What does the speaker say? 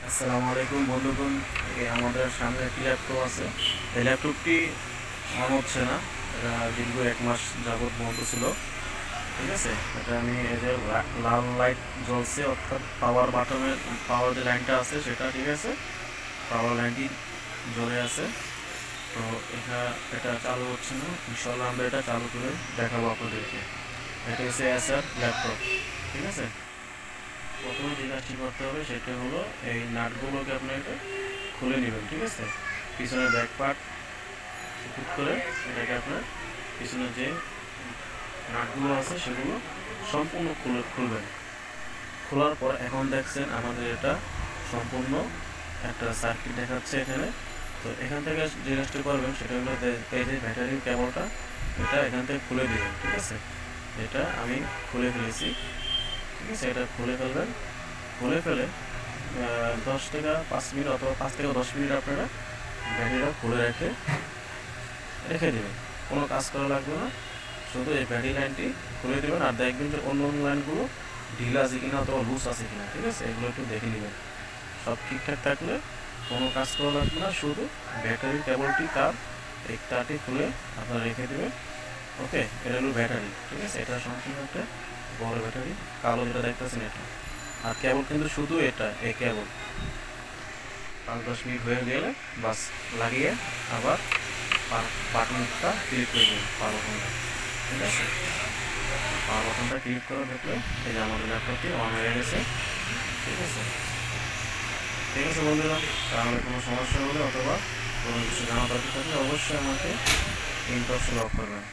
আসসালামু আলাইকুম বন্ধুগণ। আমাদের সামনে একটি ল্যাপটপ আছে। এই ল্যাপটপটি অন হচ্ছে না। এটা দীর্ঘ 1 মাস যাবৎ বন্ধ ছিল। ঠিক আছে, এটা আমি এই যে লাল লাইট জ্বলছে, অর্থাৎ পাওয়ার বাটনের পাওয়ার যে লাইনটা আছে সেটা, ঠিক আছে, পাওয়ার লাইনটি জ্বলে আছে। তো এটা চালু হচ্ছে না। ইনশাল্লাহ আমরা এটা চালু করে দেখাবো আপনাদেরকে। এটা হচ্ছে এসার ল্যাপটপ। ঠিক আছে, প্রথমে যে কাজটি করতে হবে সেটা হলো এই নাটগুলোকে আপনাকে খুলে নেবেন। ঠিক আছে, পিছনের ব্যাক পার্ট ঠিক করে এটাকে আপনার পিছনের যে নাটগুলো আছে সেগুলো সম্পূর্ণ খুলবেন। খোলার পর এখন দেখছেন আমাদের এটা সম্পূর্ণ একটা সার্কিট দেখাচ্ছে এখানে। তো এখান থেকে যে কাজটি করবেন সেটা হলো এই যে ব্যাটারির কেবলটা, এটা এখান থেকে খুলে দেবেন। ঠিক আছে, এটা আমি খুলে ফেলেছি। ঠিক আছে, এটা খুলে ফেলবেন। খুলে ফেলে 10 থেকে 5 মিনিট অথবা 5 থেকে 10 মিনিট আপনারা ব্যাটারিটা খুলে রেখে রেখে দেবেন। কোনো কাজ করা লাগবে না, শুধু এই ব্যাটারি লাইনটি খুলে দেবেন আর দেখবেন যে অন্য অন্য লাইনগুলো ঢিলা আছে কিনা অথবা লুজ আছে কিনা। ঠিক আছে, এগুলো একটু দেখে নেবেন। সব ঠিকঠাক থাকলে কোনো কাজ করা লাগবে না, শুধু ব্যাটারির কেবলটি এই তারটি খুলে আপনারা রেখে দেবেন। ওকে, এটা হলো ব্যাটারি। ঠিক আছে, এটা সম্পূর্ণ একটা বড় ব্যাটারি, কালো যেটা দেখতেছেন এটা। আর কেবল কিন্তু শুধু এটা, এই কেবল 5-10 মিনিট হয়ে গেলে বাস লাগিয়ে আবার বাটনটা ক্লিক করে দেবেন, পাওয়ার বাটনটা। ঠিক আছে, পাওয়ার বাটনটা ক্লিক করে দেখলে এই যে আমাদের ল্যাপটপটি অন হয়ে গেছে। ঠিক আছে, ঠিক আছে বন্ধুরা, তাহলে কোনো সমস্যা হলে অথবা কোনো কিছু জানা দরকার থাকলে অবশ্যই আমাকে ইনবক্সে লক করবেন।